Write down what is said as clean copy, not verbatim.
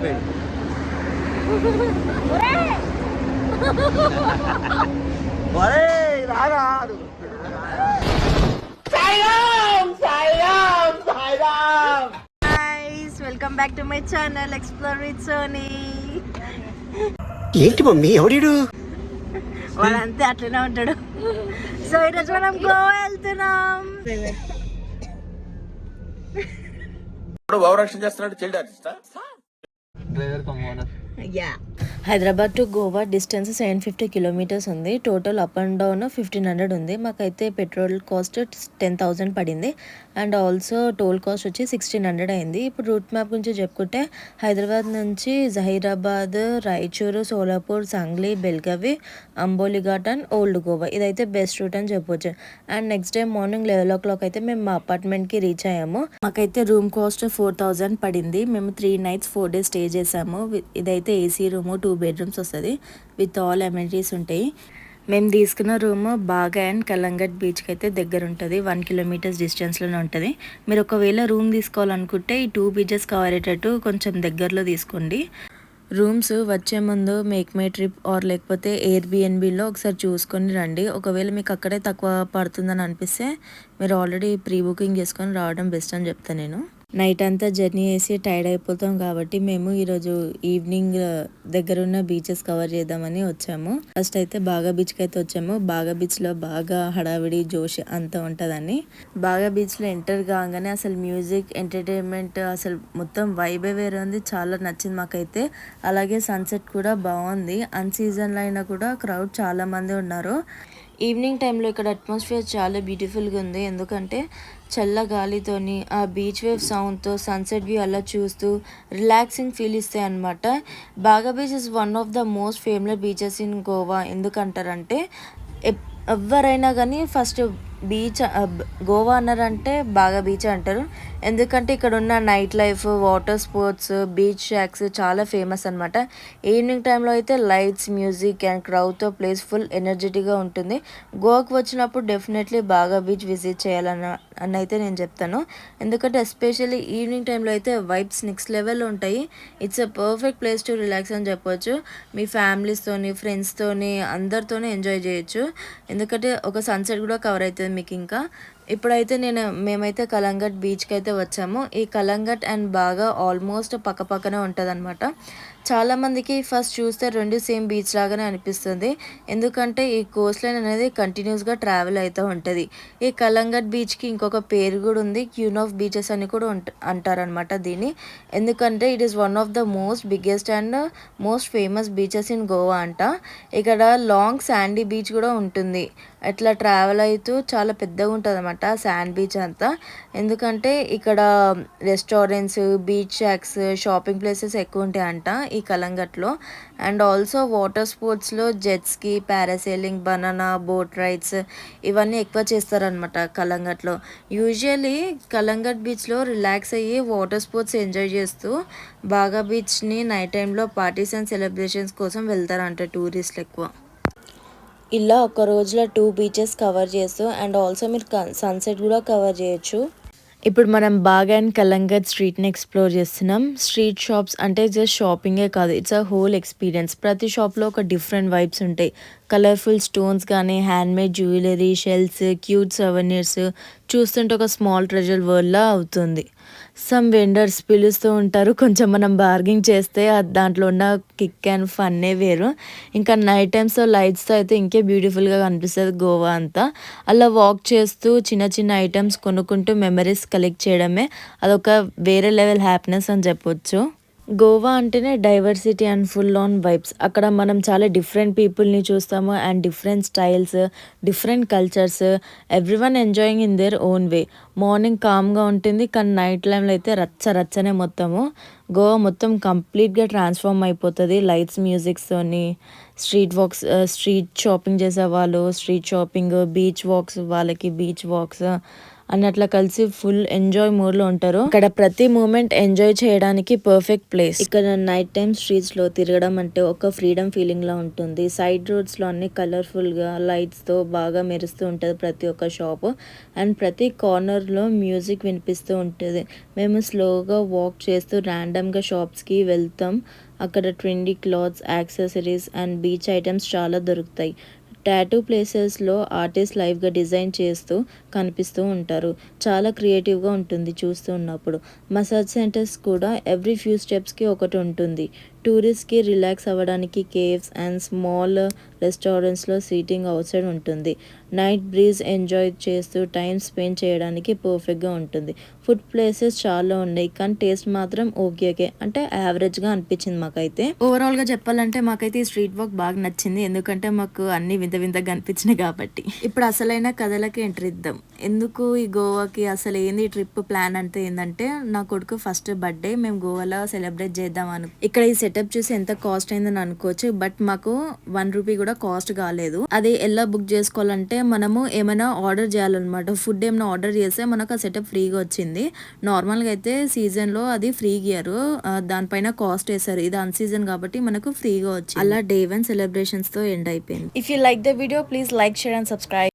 అయిపోయాడు. రారా welcome back to my channel explore with Soni. ఏంటి మమ్మీ ఎవడు వాళ్ళంతే అట్లనే ఉంటాడు. సో ఈరోజు మనం గోవా వెళ్తున్నాం. Hyderabad to Goa distance 750 kilometres ఉంది. టోటల్ అప్ అండ్ డౌన్ 1500 ఉంది. మాకైతే పెట్రోల్ కాస్ట్ 10,000 పడింది. అండ్ ఆల్సో టోల్ కాస్ట్ వచ్చి 1600 అయింది. ఇప్పుడు రూట్ మ్యాప్ గురించి చెప్పుకుంటే హైదరాబాద్ నుంచి జహీరాబాద్, రాయచూరు, సోలాపూర్, సాంగ్లీ, బెల్గవి, అంబోలిఘాట్ అండ్ ఓల్డ్ గోవా ఇదైతే బెస్ట్ రూట్ అని చెప్పొచ్చు. And next day morning 11 o'clock అయితే మేము మా అపార్ట్మెంట్కి రీచ్ అయ్యాము. మాకైతే రూమ్ కాస్ట్ 4000 పడింది. మేము 3 nights 4 days స్టే చేసాము. ఇదైతే ఏసీ రూము, 2 bedrooms వస్తుంది. విత్ ఆల్ అమెనిటీస్ ఉంటాయి. మేము తీసుకున్న రూమ్ బాగా అండ్ కలంగట్ బీచ్కి అయితే దగ్గర ఉంటుంది. 1 kilometers డిస్టెన్స్లోనే ఉంటుంది. మీరు ఒకవేళ రూమ్ తీసుకోవాలనుకుంటే ఈ 2 beaches కవర్ అయ్యేటట్టు కొంచెం దగ్గరలో తీసుకోండి. రూమ్స్ వచ్చే ముందు మేక్ మై ట్రిప్ ఆర్ లేకపోతే ఎయిర్బిఎన్బిలో ఒకసారి చూసుకొని రండి. ఒకవేళ మీకు అక్కడే తక్కువ పడుతుందని అనిపిస్తే మీరు ఆల్రెడీ ప్రీ బుకింగ్ చేసుకొని రావడం బెస్ట్ అని చెప్తాను నేను. నైట్ అంతా జర్నీ చేసి టైర్డ్ అయిపోతాం కాబట్టి మేము ఈరోజు ఈవినింగ్ దగ్గరున్న బీచెస్ కవర్ చేద్దామని వచ్చాము. ఫస్ట్ అయితే బాగా బీచ్కి అయితే వచ్చాము. బాగా బీచ్లో బాగా హడావిడి జోష్ అంతా ఉంటుందని. బాగా బీచ్లో ఎంటర్ కాగానే అసలు మ్యూజిక్, ఎంటర్టైన్మెంట్ అసలు మొత్తం వైబే వేరే ఉంది. చాలా నచ్చింది మాకైతే. అలాగే సన్సెట్ కూడా బాగుంది. అన్ సీజన్లో అయినా కూడా క్రౌడ్ చాలా మంది ఉన్నారు. ఈవినింగ్ టైంలో ఇక్కడ అట్మాస్ఫియర్ చాలా బ్యూటిఫుల్గా ఉంది. ఎందుకంటే చల్ల గాలితోని ఆ బీచ్ వేవ్ సౌండ్తో సన్సెట్ వ్యూ అలా చూస్తూ రిలాక్సింగ్ ఫీల్ ఇస్తాయి అనమాట. బాగా beach is one of the most famous beaches in Goa. ఎందుకంటారంటే ఎవరైనా కానీ ఫస్ట్ బీచ్ గోవా అన్నారంటే బాగా బీచ్ అంటారు. ఎందుకంటే ఇక్కడ ఉన్న night life, water sports, beach shacks చాలా ఫేమస్ అనమాట. ఈవినింగ్ టైంలో అయితే లైట్స్, మ్యూజిక్ అండ్ క్రౌడ్తో ప్లేస్ ఫుల్ ఎనర్జెటిక్గా ఉంటుంది. గోవాకి వచ్చినప్పుడు డెఫినెట్లీ బాగా బీచ్ విజిట్ చేయాలని అయితే నేను చెప్తాను. ఎందుకంటే ఎస్పెషల్లీ ఈవినింగ్ టైంలో అయితే వైబ్స్ నెక్స్ట్ లెవెల్లో ఉంటాయి. It's a perfect place to relax అని చెప్పొచ్చు. మీ ఫ్యామిలీస్తోని, ఫ్రెండ్స్తోని అందరితోనే ఎంజాయ్ చేయొచ్చు. ఎందుకంటే ఒక సన్సెట్ కూడా కవర్ అవుతుంది మీకు. ఇంకా ఇప్పుడైతే మేమైతే కలంగట్ బీచ్కి అయితే వచ్చాము. ఈ కలంగట్ అండ్ బాగా ఆల్మోస్ట్ పక్కపక్కనే ఉంటుంది అనమాట. చాలామందికి ఫస్ట్ చూస్తే 2 సేమ్ బీచ్ లాగానే అనిపిస్తుంది. ఎందుకంటే ఈ కోస్ట్ లైన్ అనేది కంటిన్యూస్గా ట్రావెల్ అవుతూ ఉంటుంది. ఈ కలంగట్ బీచ్కి ఇంకొక పేరు కూడా ఉంది, క్యూన్ ఆఫ్ బీచెస్ అని కూడా అంటారనమాట దీన్ని. ఎందుకంటే it is one of the most biggest and most famous beaches in Goa అంట. ఇక్కడ లాంగ్ శాండీ బీచ్ కూడా ఉంటుంది. ఇట్లా ట్రావెల్ అవుతూ చాలా పెద్దగా ఉంటుంది అనమాట శాండ్ బీచ్ అంతా. ఎందుకంటే ఇక్కడ restaurants, beach shacks, shopping places ఎక్కువ ఉంటాయి అంట ఈ కలంగట్లో. అండ్ ఆల్సో వాటర్ స్పోర్ట్స్లో jet ski, parasailing, banana boat rides ఇవన్నీ ఎక్కువ చేస్తారనమాట కలంగట్లో. యూజువల్లీ కలంగట్ బీచ్లో రిలాక్స్ అయ్యి వాటర్ స్పోర్ట్స్ ఎంజాయ్ చేస్తూ బాగా బీచ్ని నైట్ టైంలో పార్టీస్ అండ్ సెలబ్రేషన్స్ కోసం వెళ్తారంట టూరిస్టులు ఎక్కువ. ఇలా ఒక రోజులో 2 beaches కవర్ చేస్తూ అండ్ ఆల్సో మీరు సన్సెట్ కూడా కవర్ చేయొచ్చు. ఇప్పుడు మనం బాగా అండ్ కలంగట్ స్ట్రీట్ని ఎక్స్ప్లోర్ చేస్తున్నాం. స్ట్రీట్ షాప్స్ అంటే జస్ట్ షాపింగే కాదు, ఇట్స్ అ హోల్ ఎక్స్పీరియన్స్. ప్రతి షాప్లో ఒక డిఫరెంట్ వైబ్స్ ఉంటాయి. కలర్ఫుల్ స్టోన్స్ కానీ, హ్యాండ్మేడ్ జ్యువెలరీ, షెల్స్, క్యూట్ సవెనీర్స్ చూస్తుంటే ఒక స్మాల్ ట్రెజర్ వరల్డ్లా అవుతుంది. సమ్ వెండర్స్ పిలుస్తూ ఉంటారు. కొంచెం మనం బార్గింగ్ చేస్తే దాంట్లో ఉన్న కిక్ అండ్ ఫన్నే వేరు. ఇంకా నైట్ టైమ్స్లో లైట్స్తో అయితే ఇంకే బ్యూటిఫుల్గా కనిపిస్తుంది గోవా అంతా. అలా వాక్ చేస్తూ చిన్న చిన్న ఐటమ్స్ కొనుక్కుంటూ మెమరీస్ కలెక్ట్ చేయడమే అదొక వేరే లెవెల్ హ్యాపీనెస్ అని చెప్పొచ్చు. గోవా అంటేనే diversity and full on vibes. అక్కడ మనం చాలా డిఫరెంట్ పీపుల్ని చూస్తాము and different styles, different cultures, everyone enjoying in their own way. Morning కామ్గా ఉంటుంది కానీ నైట్ టైంలో అయితే రచ్చనే మొత్తము. గోవా మొత్తం కంప్లీట్గా ట్రాన్స్ఫార్మ్ అయిపోతుంది లైట్స్, మ్యూజిక్స్తోని. స్ట్రీట్ షాపింగ్ చేసే వాళ్ళు స్ట్రీట్ షాపింగ్, బీచ్ వాక్స్ వాళ్ళకి బీచ్ వాక్స్, అన్నట్లా కలిసి ఫుల్ ఎంజాయ్ మూడ్ లో ఉంటారు. ఇక్కడ ప్రతి మూమెంట్ ఎంజాయ్ చేయడానికి పర్ఫెక్ట్ ప్లేస్. ఇక్కడ నైట్ టైమ్ స్ట్రీట్స్ లో తిరగడం అంటే ఒక ఫ్రీడమ్ ఫీలింగ్ లా ఉంటుంది. సైడ్ రోడ్స్ లో అన్ని కలర్ఫుల్ గా లైట్స్ తో బాగా మెరుస్తూ ఉంటది ప్రతి ఒక్క షాప్. అండ్ ప్రతి కార్నర్ లో మ్యూజిక్ వినిపిస్తూ ఉంటుంది. మేము స్లోగా వాక్ చేస్తూ ర్యాండమ్ గా షాప్స్ కి వెళ్తాం. అక్కడ trendy clothes, accessories and beach items చాలా దొరుకుతాయి. టాటూ ప్లేసెస్లో ఆర్టిస్ట్ లైవ్గా డిజైన్ చేస్తూ కనిపిస్తూ ఉంటారు. చాలా క్రియేటివ్గా ఉంటుంది చూస్తూ ఉన్నప్పుడు. మసాజ్ సెంటర్స్ కూడా ఎవ్రీ ఫ్యూ స్టెప్స్కి ఒకటి ఉంటుంది. టూరిస్ట్కి రిలాక్స్ అవ్వడానికి కేవ్స్ అండ్ స్మాల్ రెస్టారెంట్స్లో సీటింగ్ అవుట్ సైడ్ ఉంటుంది. నైట్ బ్రీజ్ ఎంజాయ్ చేస్తూ టైం స్పెండ్ చేయడానికి పర్ఫెక్ట్గా ఉంటుంది. ఫుడ్ ప్లేసెస్ చాలా ఉన్నాయి కానీ టేస్ట్ మాత్రం ఓకే అంటే యావరేజ్గా అనిపించింది మాకైతే. ఓవరాల్గా చెప్పాలంటే మాకైతే ఈ స్ట్రీట్ వాక్ బాగా నచ్చింది. ఎందుకంటే మాకు అన్ని వింత వింతగా అనిపించినాయి కాబట్టి. ఇప్పుడు అసలైన కథలకి ఎంట్రీ ఇద్దాం. ఎందుకు ఈ గోవాకి అసలు ఏంది ట్రిప్ ప్లాన్ అంటే ఏంటంటే నా కొడుకు ఫస్ట్ బర్త్డే మేము గోవాలో సెలబ్రేట్ చేద్దాం ఇక్కడ ఈ సెటప్ చూసి ఎంత కాస్ట్ అయిందని అనుకోవచ్చు. బట్ మాకు 1 రూపీ కూడా కాస్ట్ కాలేదు. అది ఎలా బుక్ చేసుకోవాలంటే మనము ఏమైనా ఆర్డర్ చేయాలన్నమాట. ఫుడ్ ఏమైనా ఆర్డర్ చేస్తే మనకు ఆ సెటప్ ఫ్రీగా వచ్చింది. నార్మల్గా అయితే సీజన్లో అది ఫ్రీ ఇయర్, దానిపైన కాస్ట్ వేస్తారు. ఇది అన్ సీజన్ కాబట్టి మనకు ఫ్రీగా వచ్చింది. అలా డే 1 సెలబ్రేషన్స్ తో ఎండ్ అయిపోయింది. If you like the video please like, share and subscribe.